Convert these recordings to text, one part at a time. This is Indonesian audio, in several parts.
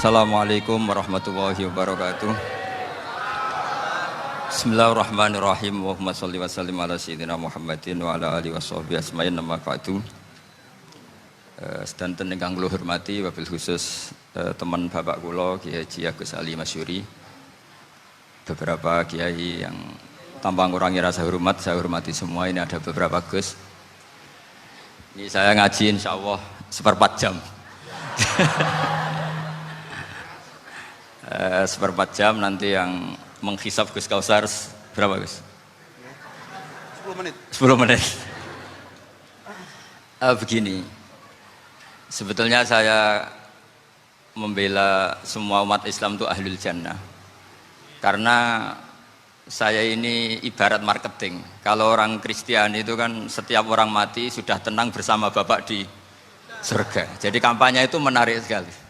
Assalamualaikum warahmatullahi wabarakatuh. Bismillahirrahmanirrahim. Allahumma sholli wa sallim ala sayyidina Muhammadin wa ala alihi washabihi asma'in nama ba'du. Sedanten ingkang kula hormati wabil khusus teman bapak kula Kiai Haji Agus Ali Masyuri. Beberapa kiai yang tanpa ngurangi rasa hormat, saya hormati semua. Ini ada beberapa Gus. Ini saya ngaji insyaallah seperempat jam. Seperempat jam nanti yang menghisap Gus Kausar berapa Gus? 10 menit. 10 menit. Begini, sebetulnya saya membela semua umat Islam itu ahlul jannah. Karena saya ini ibarat marketing. Kalau orang Kristiani itu kan setiap orang mati sudah tenang bersama Bapak di surga. Jadi kampanye itu menarik sekali.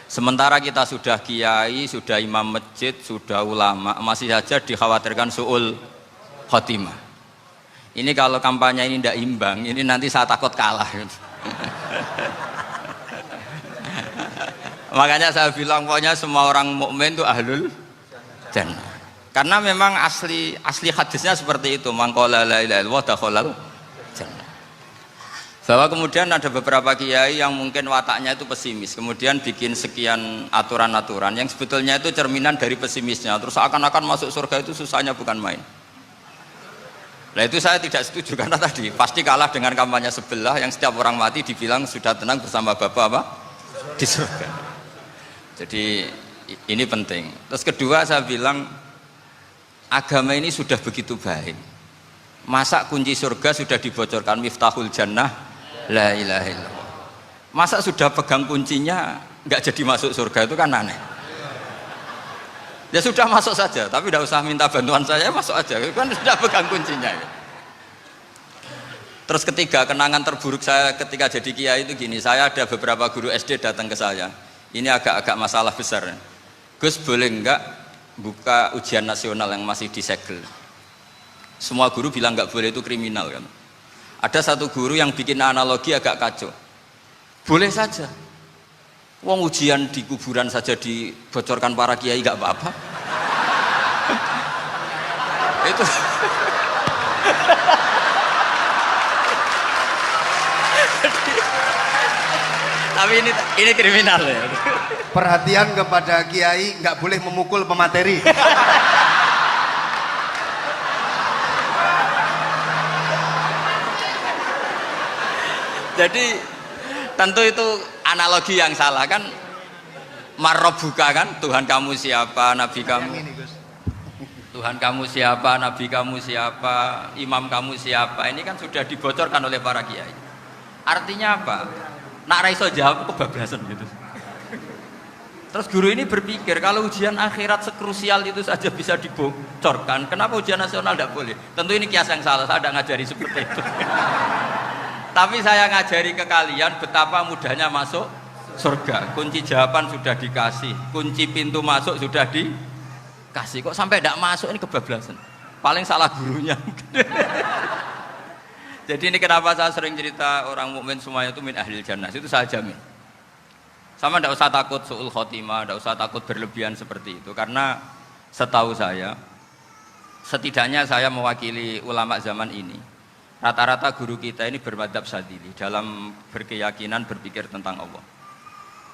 Sementara kita sudah kiai, sudah imam masjid, sudah ulama, masih saja dikhawatirkan su'ul khotimah. Ini kalau kampanye ini tidak imbang, ini nanti saya takut kalah. Makanya saya bilang pokoknya semua orang mukmin itu ahlul jannah. Karena memang asli hadisnya seperti itu, man qala la ilaha illallah dakhalal jannah. Bahwa kemudian ada beberapa kiai yang mungkin wataknya itu pesimis, kemudian bikin sekian aturan-aturan yang sebetulnya itu cerminan dari pesimisnya, terus akan-akan masuk surga itu susahnya bukan main. Nah itu saya tidak setuju, karena tadi pasti kalah dengan kampanye sebelah yang setiap orang mati dibilang sudah tenang bersama Bapak apa? Di surga. Jadi ini penting. Terus kedua saya bilang agama ini sudah begitu baik. Masa kunci surga sudah dibocorkan, miftahul jannah la ilaha illallah. Masa sudah pegang kuncinya nggak jadi masuk surga, itu kan aneh. Ya sudah masuk saja, tapi tidak usah minta bantuan saya, masuk aja, kan sudah pegang kuncinya. Terus ketiga, kenangan terburuk saya ketika jadi kiai itu gini, saya ada beberapa guru SD datang ke saya. Ini agak-agak masalah besar. Gus, boleh nggak buka ujian nasional yang masih disegel? Semua guru bilang nggak boleh, itu kriminal kan. Ada satu guru yang bikin analogi agak kacau. Boleh saja. Wong ujian di kuburan saja dibocorkan para kiai nggak apa-apa. Itu. Tapi ini kriminal ya. Perhatian kepada kiai, nggak boleh memukul pemateri. Jadi tentu itu analogi yang salah kan. Marrobuka kan, Tuhan kamu siapa, Nabi kamu. Tuhan kamu siapa, Nabi kamu siapa, imam kamu siapa. Ini kan sudah dibocorkan oleh para kiai. Artinya apa? Nak raiso jawab kebablasan gitu. Terus guru ini berpikir kalau ujian akhirat sekrusial itu saja bisa dibocorkan, kenapa ujian nasional tidak boleh? Tentu ini kias yang salah, saya tidak ngajari seperti itu. Tapi saya ngajari ke kalian betapa mudahnya masuk surga. Kunci jawaban sudah dikasih, kunci pintu masuk sudah dikasih. Kok sampai tidak masuk, ini kebablasan. Paling salah gurunya. Jadi ini kenapa saya sering cerita orang mukmin semuanya itu min ahlil jannah. Itu saya jamin. Sama tidak usah takut su'ul khotimah, tidak usah takut berlebihan seperti itu. Karena setahu saya, setidaknya saya mewakili ulama zaman ini. Rata-rata guru kita ini bermadzhab Syadzili dalam berkeyakinan berpikir tentang Allah.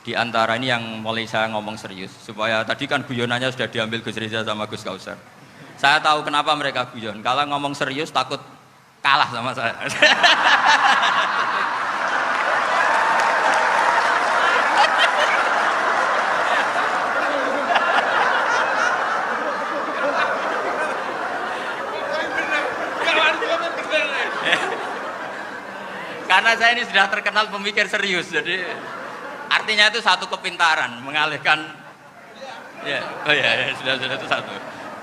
Di antara ini yang mulai saya ngomong serius, supaya tadi kan guyonannya sudah diambil Gus Reza sama Gus Kausar. Saya tahu kenapa mereka guyon. Kalau ngomong serius takut kalah sama saya. Karena saya ini sudah terkenal pemikir serius, jadi artinya itu satu kepintaran mengalihkan, ya, oh ya, sudah itu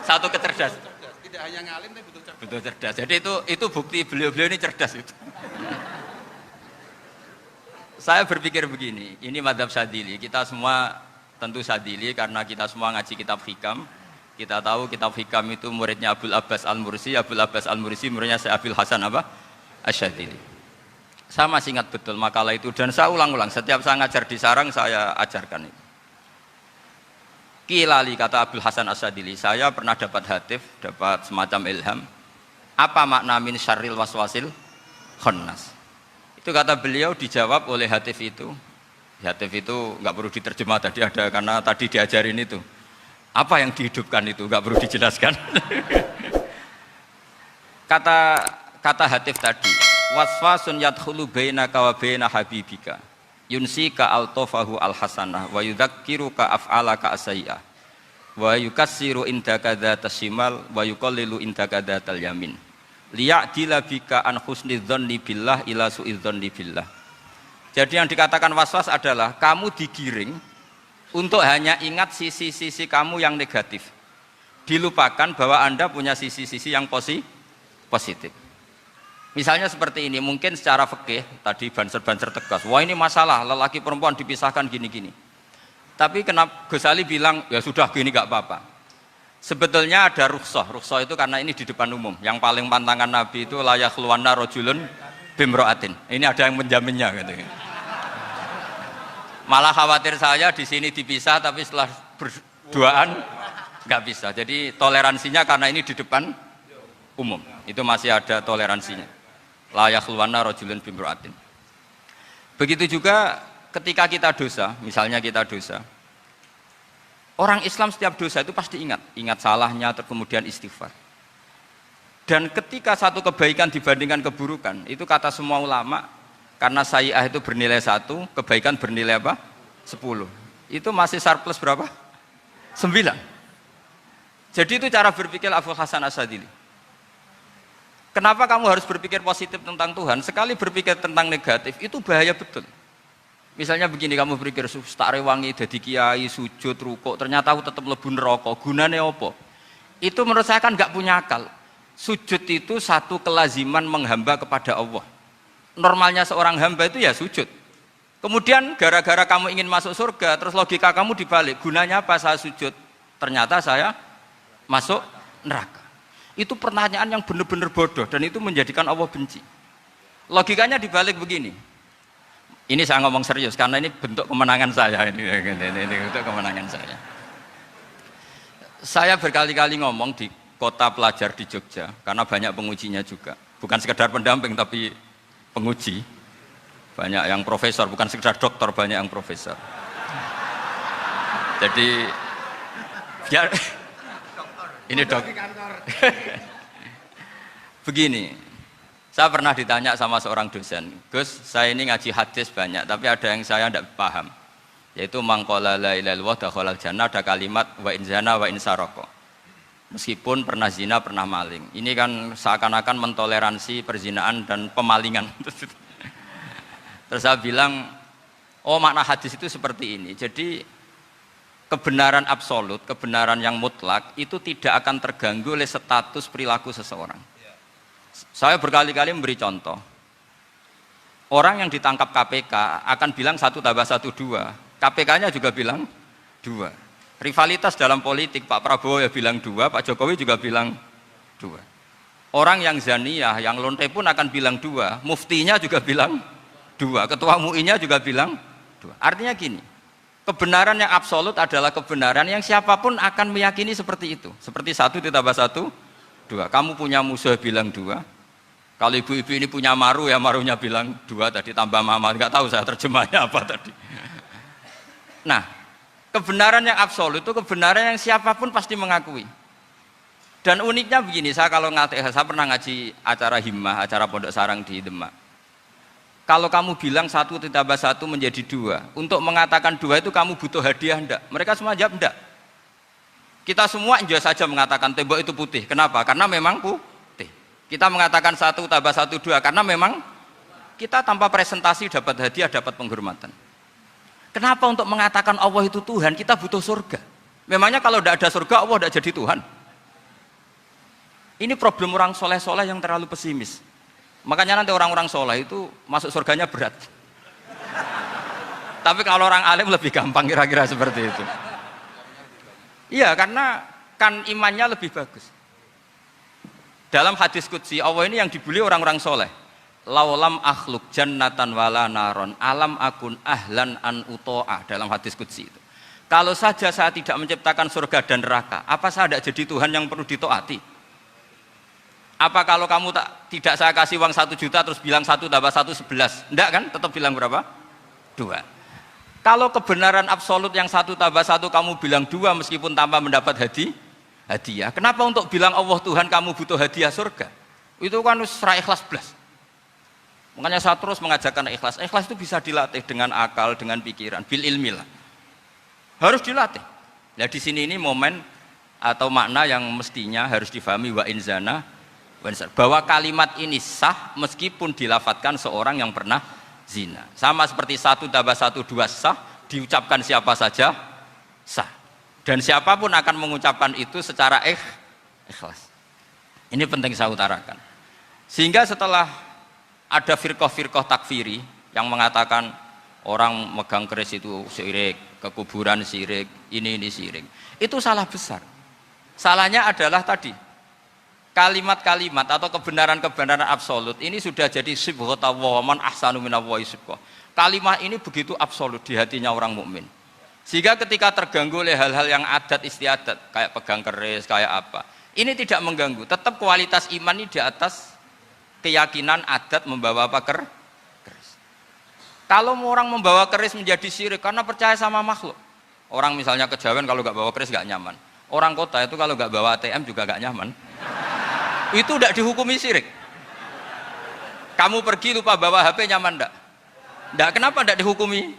satu kecerdasan. Tidak hanya ngalim tapi betul cerdas. Betul cerdas. Jadi itu bukti beliau-beliau ini cerdas itu. Saya berpikir begini, ini madzhab Syadzili. Kita semua tentu Syadzili karena kita semua ngaji kitab hikam. Kita tahu kitab hikam itu muridnya Abul Abbas Al-Mursi. Abul Abbas Al-Mursi muridnya Syekh Abil Hasan apa? Asy-Syadzili. Saya masih ingat betul makalah itu dan saya ulang-ulang. Setiap saya ngajar di sarang saya ajarkan itu. Kilali, kata Abdul Hasan Asyadili, saya pernah dapat hatif, dapat semacam ilham. Apa makna min syarril waswasil khannas? Itu kata beliau dijawab oleh hatif itu. Hatif itu nggak perlu diterjemah tadi ada, karena tadi diajarin itu. Apa yang dihidupkan itu nggak perlu dijelaskan. Kata hatif tadi, waswasun yadkhulu bainaka wa baina habibika. Yunsika altofahu alhasanah wa yudzakiruka af'alaka asayya wa yukassiru indaka dzatas shimal wa yuqallilu indaka dzatal yamin liya'dila bika an husni dzanni billah ila su'idzanni billah. Jadi yang dikatakan waswas adalah kamu digiring untuk hanya ingat sisi-sisi kamu yang negatif, dilupakan bahwa Anda punya sisi-sisi yang positif. Misalnya seperti ini, mungkin secara fikih tadi banser-banser tegas, wah ini masalah lelaki perempuan dipisahkan gini-gini. Tapi kenapa Ghazali bilang ya sudah gini gak apa-apa. Sebetulnya ada rukhsah itu karena ini di depan umum. Yang paling pantangan Nabi itu la yakhluwanna rajulun bimra'atin. Ini ada yang menjaminnya gitu. Malah khawatir saya di sini dipisah tapi setelah berduaan nggak bisa. Jadi toleransinya karena ini di depan umum. Itu masih ada toleransinya. La yakhluwanna rajulun bimra'atin. Begitu juga ketika kita dosa, misalnya kita dosa. Orang Islam setiap dosa itu pasti ingat salahnya, kemudian istighfar. Dan ketika satu kebaikan dibandingkan keburukan, itu kata semua ulama, karena sayyi'ah itu bernilai 1, kebaikan bernilai apa? 10. Itu masih surplus berapa? 9. Jadi itu cara berpikir Abdul Hasan Asyadili. Kenapa kamu harus berpikir positif tentang Tuhan? Sekali berpikir tentang negatif, itu bahaya betul. Misalnya begini, kamu berpikir, tak rewangi, jadi kiai, sujud, rukuk, ternyata aku tetap lebu neraka, gunanya apa? Itu menurut saya kan nggak punya akal. Sujud itu satu kelaziman menghamba kepada Allah. Normalnya seorang hamba itu ya sujud. Kemudian gara-gara kamu ingin masuk surga, terus logika kamu dibalik, gunanya apa saya sujud? Ternyata saya masuk neraka. Itu pertanyaan yang benar-benar bodoh dan itu menjadikan Allah benci. Logikanya dibalik begini. Ini saya ngomong serius karena ini bentuk kemenangan saya ini bentuk kemenangan saya. Saya berkali-kali ngomong di kota pelajar di Jogja karena banyak pengujinya juga. Bukan sekedar pendamping tapi penguji. Banyak yang profesor, bukan sekedar dokter, banyak yang profesor. Jadi biar ini dok. Begini, saya pernah ditanya sama seorang dosen, Gus, saya ini ngaji hadis banyak, tapi ada yang saya tidak paham, yaitu mangkola la ilaha illallah dakhalal jannah, ada kalimat wa in zana wa in saroko. Meskipun pernah zina, pernah maling. Ini kan seakan-akan mentoleransi perzinaan dan pemalingan. Terus saya bilang, oh makna hadis itu seperti ini. Jadi kebenaran absolut, kebenaran yang mutlak itu tidak akan terganggu oleh status perilaku seseorang. Saya berkali-kali memberi contoh. Orang yang ditangkap KPK akan bilang 1 tambah 1 2. KPK-nya juga bilang 2. Rivalitas dalam politik, Pak Prabowo ya bilang 2, Pak Jokowi juga bilang 2. Orang yang zaniyah, yang lonte pun akan bilang 2, muftinya juga bilang 2, ketua MUI-nya juga bilang 2. Artinya gini, kebenaran yang absolut adalah kebenaran yang siapapun akan meyakini seperti itu. Seperti 1 ditambah 1, 2. Kamu punya musuh bilang 2. Kalau ibu-ibu ini punya maru, ya marunya bilang 2 tadi tambah mama. Enggak tahu saya terjemahnya apa tadi. Nah, kebenaran yang absolut itu kebenaran yang siapapun pasti mengakui. Dan uniknya begini, saya pernah ngaji acara himmah, acara pondok sarang di Demak. Kalau kamu bilang 1 ditambah 1 menjadi 2, untuk mengatakan 2 itu kamu butuh hadiah enggak? Mereka semua jawab enggak. Kita semua enjoy saja mengatakan tembok itu putih. Kenapa? Karena memang putih. Kita mengatakan 1 tambah 1 2 karena memang kita tanpa presentasi dapat hadiah, dapat penghormatan. Kenapa untuk mengatakan Allah itu Tuhan kita butuh surga? Memangnya kalau tidak ada surga Allah tidak jadi Tuhan? Ini problem orang soleh-soleh yang terlalu pesimis. Makanya nanti orang-orang soleh itu masuk surganya berat. Tapi kalau orang alim lebih gampang kira-kira seperti itu. Iya, karena kan imannya lebih bagus. Dalam hadis qudsi Allah ini yang dibuli orang-orang soleh. Laulam akhluk jannatan wala naron alam akun ahlan an uto'ah, dalam hadis qudsi itu. Kalau saja saya tidak menciptakan surga dan neraka, apa saya tidak jadi Tuhan yang perlu ditaati? Apa kalau kamu tidak saya kasih uang 1 juta terus bilang 1 tambah 1 11? Enggak kan? Tetap bilang berapa? 2. Kalau kebenaran absolut yang 1 tambah 1 kamu bilang 2 meskipun tanpa mendapat hadiah. Kenapa untuk bilang Allah Tuhan kamu butuh hadiah surga? Itu kan serah ikhlas belas. Makanya saya terus mengajarkan ikhlas. Ikhlas itu bisa dilatih dengan akal, dengan pikiran, bil ilmi lah. Harus dilatih. Nah di sini ini momen atau makna yang mestinya harus difahami wa inzana bahwa kalimat ini sah meskipun dilafatkan seorang yang pernah zina. Sama seperti 1 tambah 1 2 sah, diucapkan siapa saja sah. Dan siapapun akan mengucapkan itu secara ikhlas. Ini penting saya utarakan. Sehingga setelah ada firqah-firqah takfiri yang mengatakan orang megang keris itu syirik, ke kuburan syirik, ini syirik. Itu salah besar. Salahnya adalah tadi kalimat-kalimat atau kebenaran-kebenaran absolut ini sudah jadi sibghatullah man ahsanu minallahi sibghah. Kalimat ini begitu absolut di hatinya orang mukmin. Sehingga ketika terganggu oleh hal-hal yang adat istiadat kayak pegang keris, kayak apa, ini tidak mengganggu. Tetap kualitas iman ini di atas keyakinan adat membawa apa keris. Kalau orang membawa keris menjadi syirik karena percaya sama makhluk. Orang misalnya kejawen kalau nggak bawa keris nggak nyaman. Orang kota itu kalau nggak bawa ATM juga nggak nyaman. Itu tidak dihukumi syirik. Kamu pergi lupa bawa HP nyaman enggak? Enggak, kenapa tidak dihukumi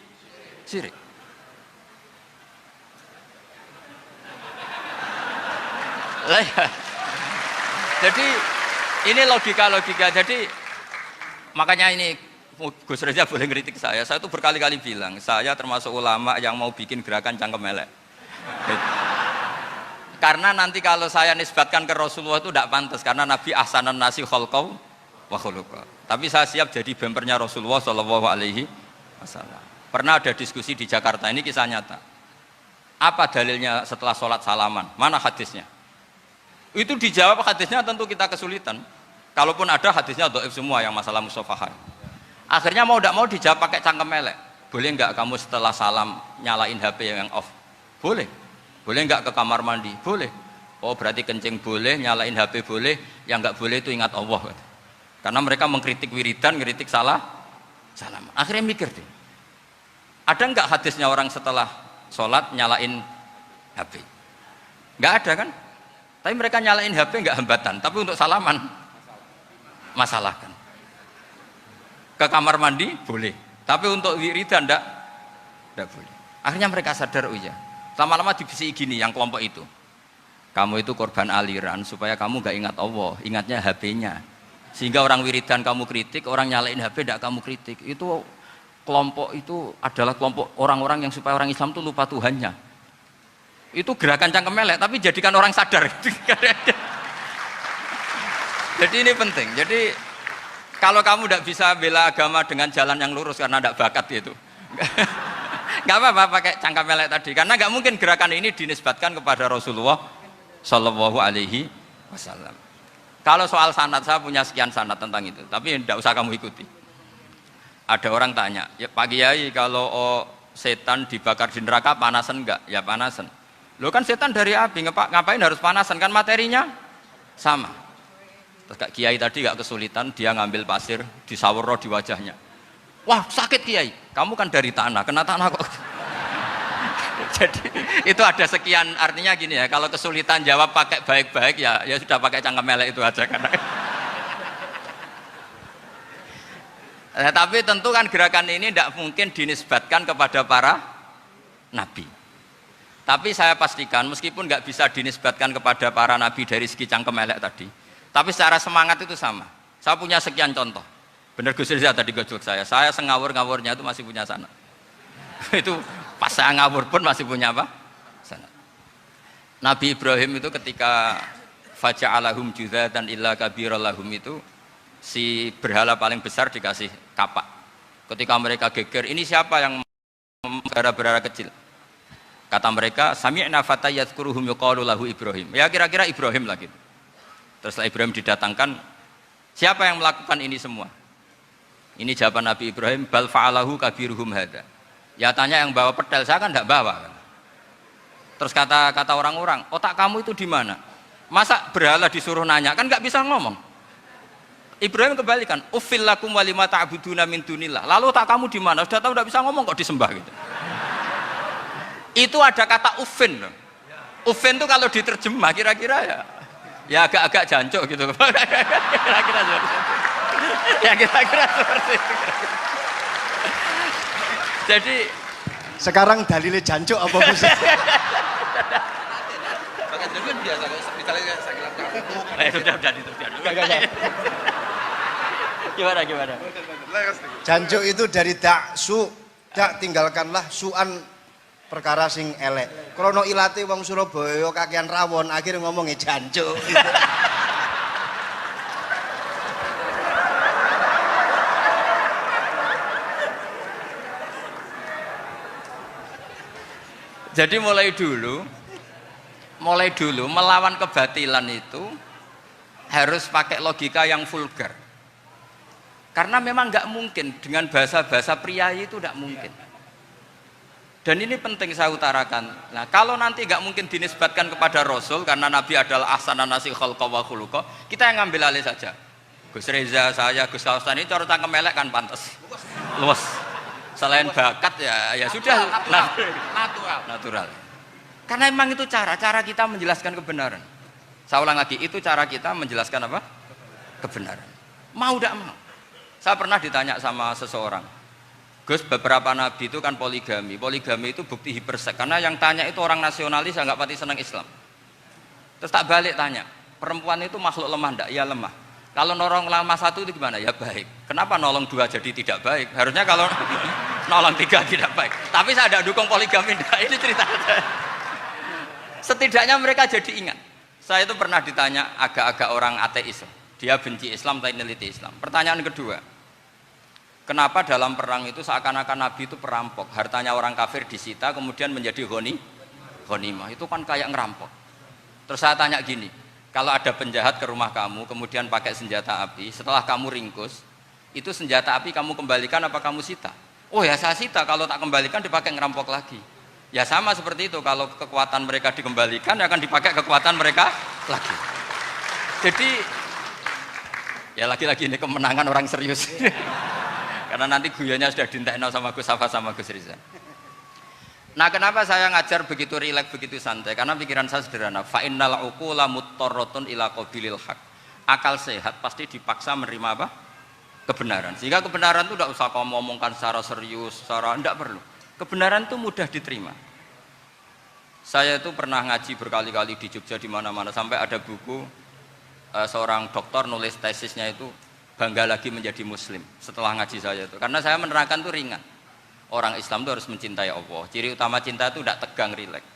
syirik? Jadi ini logika. Jadi makanya ini Gus Reza boleh ngeritik saya itu berkali-kali bilang saya termasuk ulama yang mau bikin gerakan cangkem elek. Karena nanti kalau saya nisbatkan ke Rasulullah itu tidak pantas karena Nabi ahsanan nasi khalqaw wa khuluqa. Tapi saya siap jadi bempernya Rasulullah Shallallahu Alaihi Wasallam. Pernah ada diskusi di Jakarta, ini kisah nyata. Apa dalilnya setelah sholat salaman? Mana hadisnya? Itu dijawab hadisnya tentu kita kesulitan. Kalaupun ada hadisnya dhaif semua yang masalah musafahah. Akhirnya mau tidak mau dijawab pakai cangkem elek. Boleh enggak kamu setelah salam nyalain HP yang off? Boleh. Boleh enggak ke kamar mandi? Boleh. Oh berarti kencing boleh, nyalain HP boleh, yang enggak boleh itu ingat Allah. Karena mereka mengkritik wiridan, ngeritik salam. Akhirnya mikir deh. Ada enggak hadisnya orang setelah sholat nyalain HP? Enggak ada kan? Tapi mereka nyalain HP enggak hambatan, tapi untuk salaman masalah kan. Ke kamar mandi boleh, tapi untuk wiridan enggak boleh. Akhirnya mereka sadar, oh iya. Lama-lama dibisi gini yang kelompok itu. Kamu itu korban aliran supaya kamu gak ingat Allah, ingatnya HP-nya. Sehingga orang wiridan kamu kritik, orang nyalain HP tidak kamu kritik. Itu kelompok itu adalah kelompok orang-orang yang supaya orang Islam itu lupa Tuhannya. Itu gerakan cangkem elek, tapi jadikan orang sadar. Jadi ini penting. Jadi kalau kamu tidak bisa bela agama dengan jalan yang lurus karena tidak bakat itu. Nggak apa-apa pakai cangkem elek tadi karena nggak mungkin gerakan ini dinisbatkan kepada Rasulullah Shallallahu Alaihi Wasallam. Kalau soal sanad saya punya sekian sanad tentang itu, tapi tidak usah kamu ikuti. Ada orang tanya, ya Pak Kiai kalau setan dibakar di neraka panasan enggak? Ya panasan. Lo kan setan dari api, ngapain harus panasan? Kan materinya sama. Terus Kak Kiai tadi nggak kesulitan, dia ngambil pasir disawero di wajahnya. Wah sakit Kiai, kamu kan dari tanah, kena tanah kok. Jadi itu ada sekian, artinya gini ya, kalau kesulitan jawab pakai baik-baik ya sudah pakai cangkem elek itu aja karena. Nah, tapi tentu kan gerakan ini tidak mungkin dinisbatkan kepada para nabi. Tapi saya pastikan meskipun nggak bisa dinisbatkan kepada para nabi dari segi cangkem elek tadi, tapi secara semangat itu sama. Saya punya sekian contoh. Benar Gus Riza tadi gojok saya sengawur-ngawurnya itu masih punya sanad. Itu pas saya ngawur pun masih punya apa? Sanad. Nabi Ibrahim itu ketika faja'alahum juzatan illa kabirallahum itu si berhala paling besar dikasih kapak. Ketika mereka geger, ini siapa yang berhala-berhala kecil? Kata mereka, sami'na fatay yadhkuruhum yuqalu lahu Ibrahim. Ya kira-kira Ibrahim lah gitu. Terus setelah Ibrahim didatangkan, siapa yang melakukan ini semua? Ini jawaban Nabi Ibrahim, bal fa'alahu kabiruhum hadza. Ya tanya yang bawa pedal, saya kan tidak bawa kan. Terus kata orang-orang, otak kamu itu di mana? Masa berhala disuruh nanya, kan nggak bisa ngomong. Ibrahim kebalikan, uffil lakum walima ta'buduna min dunillah. Lalu otak kamu di mana? Sudah tahu nggak bisa ngomong kok disembah gitu. Itu ada kata uffin. Uffin itu kalau diterjemah kira-kira ya agak-agak jancuk gitu. Kira-kira seperti itu. Ya kira-kira seperti itu. Jadi Sekarang dalilnya jancuk apa Gus? Gimana? Jancuk itu dari su, tinggalkanlah suan perkara sing elek. Krono ilate wong Surabaya kakean rawon, akhirnya ngomongnya jancuk. Jadi mulai dulu melawan kebatilan itu harus pakai logika yang vulgar. Karena memang nggak mungkin dengan bahasa-bahasa priayi itu nggak mungkin. Dan ini penting saya utarakan. Nah, kalau nanti nggak mungkin dinisbatkan kepada Rasul karena Nabi adalah ahsanan nasi khalqa wa khuluqa, kita yang ngambil alih saja. Gus Reza, saya, Gus Kaustan ini cara cangkem elek kan pantas. Luas. Selain bakat ya sudah natural. Karena memang itu cara kita menjelaskan kebenaran. Saya ulang lagi, itu cara kita menjelaskan apa? Kebenaran. Mau tidak mau. Saya pernah ditanya sama seseorang, Gus, beberapa nabi itu kan poligami. Poligami itu bukti hipersek. Karena yang tanya itu orang nasionalis yang nggak pati senang Islam. Terus tak balik tanya, perempuan itu makhluk lemah enggak? Ya lemah. Kalau nolong lama satu itu gimana? Ya baik. Kenapa nolong dua jadi tidak baik? Harusnya kalau nolong tiga tidak baik. Tapi saya tidak dukung poligami. Ini cerita. Setidaknya mereka jadi ingat. Saya itu pernah ditanya agak-agak orang ateis. Dia benci Islam tapi neliti Islam. Pertanyaan kedua, kenapa dalam perang itu seakan-akan Nabi itu perampok? Hartanya orang kafir disita kemudian menjadi ghanimah. Itu kan kayak ngerampok. Terus saya tanya gini, kalau ada penjahat ke rumah kamu kemudian pakai senjata api, setelah kamu ringkus, itu senjata api kamu kembalikan apa kamu sita? Oh ya saya sita, kalau tak kembalikan dipakai ngerampok lagi. Ya sama seperti itu, kalau kekuatan mereka dikembalikan akan dipakai kekuatan mereka lagi. Jadi ya lagi-lagi ini kemenangan orang serius. Karena nanti guyanya sudah dintekno sama Gus Safa sama Gus Riza. Nah, kenapa saya ngajar begitu rileks, begitu santai? Karena pikiran saya sederhana. Fa innal uqula muttarratun ila qabilil haq. Akal sehat pasti dipaksa menerima apa? Kebenaran. Sehingga kebenaran itu tidak usah kamu ngomongkan secara serius, secara tidak perlu. Kebenaran itu mudah diterima. Saya itu pernah ngaji berkali-kali di Jogja di mana-mana sampai ada buku seorang dokter nulis tesisnya itu bangga lagi menjadi muslim setelah ngaji saya itu. Karena saya menerangkan itu ringan. Orang Islam itu harus mencintai Allah. Ciri utama cinta itu tidak tegang, rileks.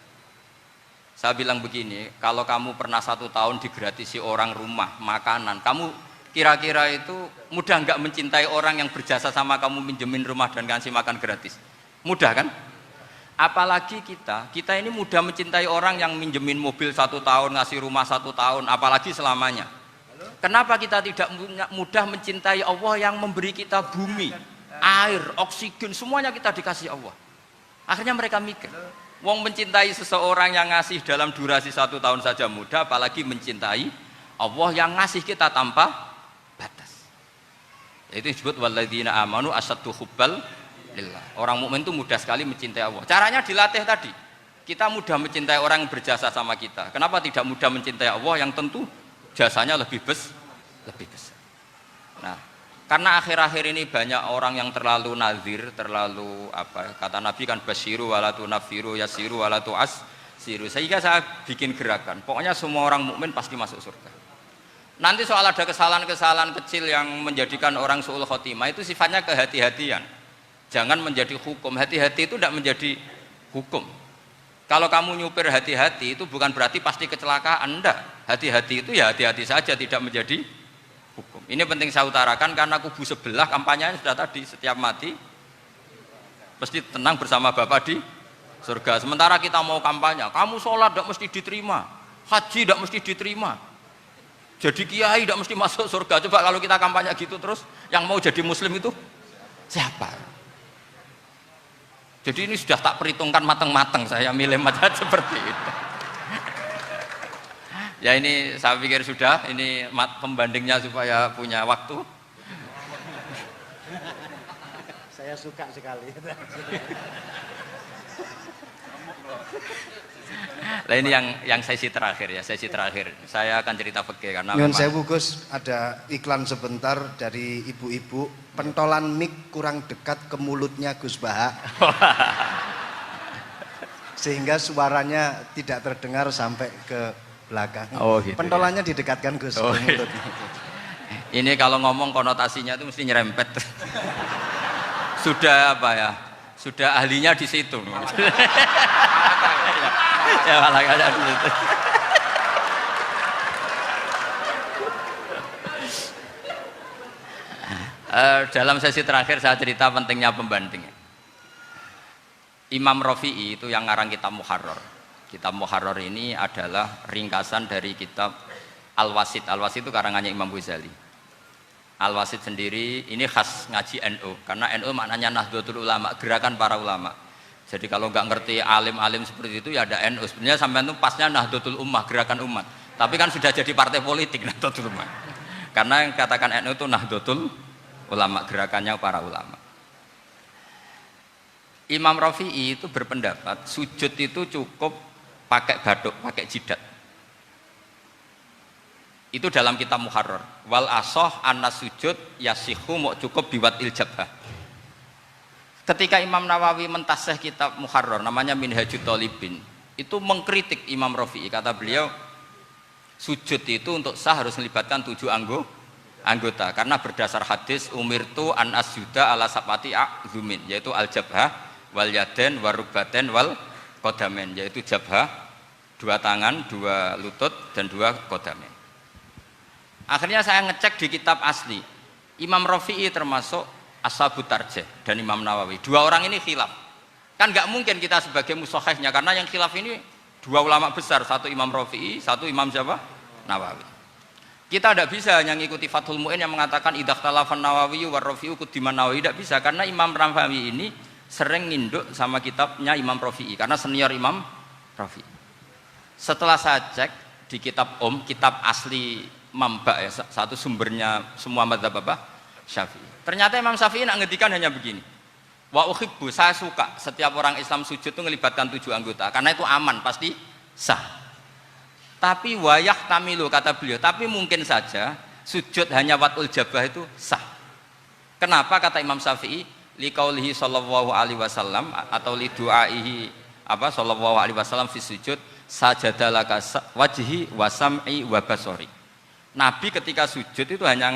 Saya bilang begini, kalau kamu pernah 1 tahun digratisi orang rumah, makanan, kamu kira-kira itu mudah nggak mencintai orang yang berjasa sama kamu minjemin rumah dan kasih makan gratis? Mudah kan? Apalagi kita ini mudah mencintai orang yang minjemin mobil 1 tahun, ngasih rumah 1 tahun, apalagi selamanya. Kenapa kita tidak mudah mencintai Allah yang memberi kita bumi, air, oksigen, semuanya kita dikasih Allah? Akhirnya mereka mikir, wong mencintai seseorang yang ngasih dalam durasi 1 tahun saja mudah, apalagi mencintai Allah yang ngasih kita tanpa batas. Itu disebut walladzina amanu asaddu hubbal lillah. Orang mukmin itu mudah sekali mencintai Allah. Caranya dilatih tadi. Kita mudah mencintai orang yang berjasa sama kita. Kenapa tidak mudah mencintai Allah yang tentu jasanya lebih besar? Nah, karena akhir-akhir ini banyak orang yang terlalu nazir, terlalu apa? Kata Nabi kan basyiru walatu nafiru yasiru walatu asiru. Sehingga saya bikin gerakan. Pokoknya semua orang mukmin pasti masuk surga. Nanti soal ada kesalahan-kesalahan kecil yang menjadikan orang su'ul khotimah itu sifatnya kehati-hatian. Jangan menjadi hukum. Hati-hati itu tidak menjadi hukum. Kalau kamu nyupir hati-hati itu bukan berarti pasti kecelakaan, enggak. Hati-hati itu ya hati-hati saja, tidak menjadi hukum. Ini penting saya utarakan karena kubu sebelah kampanyenya sudah tadi, setiap mati pasti tenang bersama Bapak di surga. Sementara kita mau kampanye, kamu sholat tidak mesti diterima, haji tidak mesti diterima, jadi kiai tidak mesti masuk surga. Coba kalau kita kampanye gitu terus, yang mau jadi muslim itu siapa? Jadi ini sudah tak perhitungkan matang-matang saya milih mazhab seperti itu. Ya ini saya pikir sudah, ini pembandingnya supaya punya waktu. Saya suka sekali. Nah ini yang sesi terakhir ya, sesi terakhir. Saya akan cerita fikih karena Nyuwun sewu Gus, ada iklan sebentar dari ibu-ibu, pentolan mic kurang dekat ke mulutnya Gus Baha. Sehingga suaranya tidak terdengar sampai ke belakang. Oh, gitu, pentolannya didekatkan Gus ke mulut. Ini kalau ngomong konotasinya itu mesti nyerempet. Sudah apa ya? Sudah ahlinya di situ. Ya malah ada di situ. Dalam sesi terakhir saya cerita pentingnya pembanding. Imam Rafi'i itu yang ngarang kitab Muharrar. Kitab Muharrar ini adalah ringkasan dari kitab Al-Wasit. Al-Wasit itu karangannya Imam Ghazali. Al-Wasit sendiri ini khas ngaji NU, karena NU maknanya Nahdlatul Ulama, gerakan para ulama. Jadi kalau nggak ngerti alim-alim seperti itu ya ada NU. Sebenarnya sampai itu pasnya Nahdlatul Ummah, gerakan umat. Tapi kan sudah jadi partai politik Nahdlatul Ummah. Karena yang katakan NU itu Nahdlatul Ulama, gerakannya para ulama. Imam Rafi'i itu berpendapat sujud itu cukup pakai baduk, pakai jidat. Itu dalam kitab Muharrar. Wal asoh anna sujud yasihu mau cukup biwat iljabah. Ketika Imam Nawawi mentasih kitab Muharrar namanya Minhajut Thalibin, itu mengkritik Imam Rafi'i. Kata beliau sujud itu untuk sah harus melibatkan 7 anggota karena berdasar hadis umirtu an asjuda ala sabati a'zumin, yaitu al jabhah wal yaden warubaten wal kodamen, yaitu jabhah 2 tangan, 2 lutut dan 2 kodamen. Akhirnya saya ngecek di kitab asli, Imam Rafi'i termasuk Ashabut Tarjih dan Imam Nawawi. 2 orang ini khilaf. Kan nggak mungkin kita sebagai mushahihnya, karena yang khilaf ini 2 ulama besar, satu Imam Rafi'i, satu Imam siapa? Nawawi. Kita tidak bisa hanya ngikuti Fathul Mu'in yang mengatakan idza khtalafan Nawawi war Rafi'u qudiman Nawawi, tidak bisa, karena Imam Nawawi ini sering nginduk sama kitabnya Imam Rafi'i karena senior Imam Rafi'i. Setelah saya cek di kitab kitab asli Mamba ya, satu sumbernya semua mazhab apa? Syafi'i. Ternyata Imam Syafi'i nak ngedikan hanya begini. Wa uhibbu, saya suka setiap orang Islam sujud itu melibatkan 7 anggota karena itu aman, pasti sah. Tapi wayah tamilu, kata beliau, tapi mungkin saja sujud hanya watul jabah itu sah. Kenapa kata Imam Syafi'i? Liqaulihi sallallahu alaihi wasallam atau li du'aihi apa sallallahu alaihi wasallam fi sujud sajadalaka wajhi wa sam'i wa basori. Nabi ketika sujud itu hanya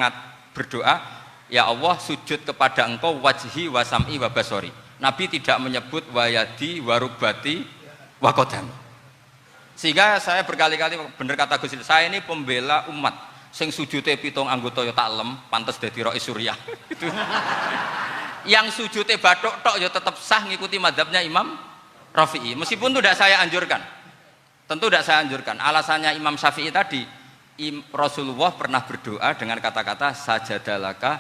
berdoa, ya Allah sujud kepada engkau wajhi wa sam'i wa basori. Nabi tidak menyebut wayadi wa rubati wa qadami. Sehingga saya berkali-kali bener kata Gus, saya ini pembela umat sing sujute 7 anggota ya tak lem, pantes dadi Rais Suriah. Itu. Yang sujute bathuk tok ya tetap sah ngikuti mazhabnya Imam Rafi'i. Meskipun itu tidak saya anjurkan. Tentu tidak saya anjurkan. Alasannya Imam Syafi'i tadi, Rasulullah pernah berdoa dengan kata-kata sajadalaka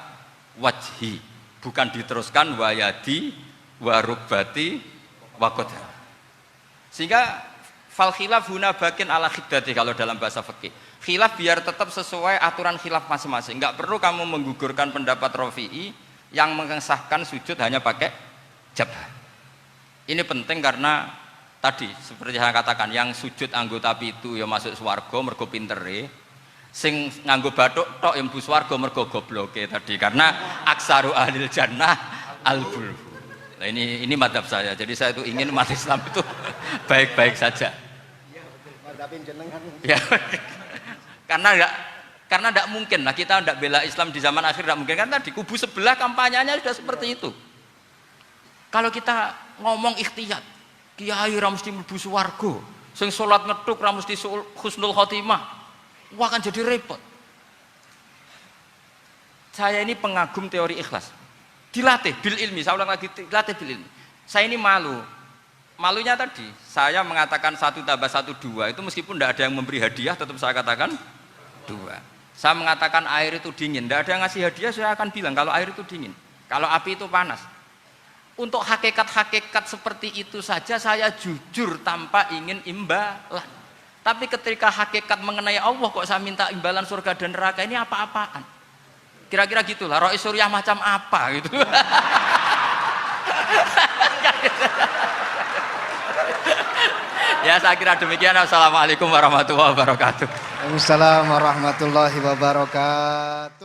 wajhi, bukan diteruskan wayadi warubati wakoda. Sehingga fal khilaf huna bakin ala khiddati kalau dalam bahasa fikih. Khilaf biar tetap sesuai aturan khilaf masing-masing. Enggak perlu kamu menggugurkan pendapat Rafi'i yang mengesahkan sujud hanya pakai jabah. Ini penting karena tadi seperti saya katakan, yang sujud anggota itu ya masuk swarga mergo pintere, sing nganggo bathuk tok yang mlebu swarga mergo gobloke tadi, karena aksaru ahlil jannah al-bul. Nah, ini madhab saya. Jadi saya itu ingin umat Islam itu baik-baik saja. Iya betul. Madhabin jenengan. Ya. Karena tidak mungkin lah kita tidak bela Islam di zaman akhir, tidak mungkin, kan tadi kubu sebelah kampanyenya sudah seperti itu. Kalau kita ngomong ikhtiyat, kiai ra mesti mlebu swarga, sing salat ngethuk ra mesti husnul khotimah, wah akan jadi repot. Saya ini pengagum teori ikhlas, dilatih bil ilmi, saya ulang lagi, dilatih bil ilmi. Saya ini malunya tadi saya mengatakan 1 tambah 1 2, itu meskipun tidak ada yang memberi hadiah tetap saya katakan 2. Saya mengatakan air itu dingin, tidak ada yang ngasih hadiah, saya akan bilang kalau air itu dingin, kalau api itu panas. Untuk hakikat-hakikat seperti itu saja saya jujur tanpa ingin imbalan. Tapi ketika hakikat mengenai Allah kok saya minta imbalan surga dan neraka, ini apa-apaan? Kira-kira gitulah, Rois Suryah macam apa gitu. Ya saya kira demikian. Assalamualaikum warahmatullahi wabarakatuh. Waalaikumsalam warahmatullahi wabarakatuh.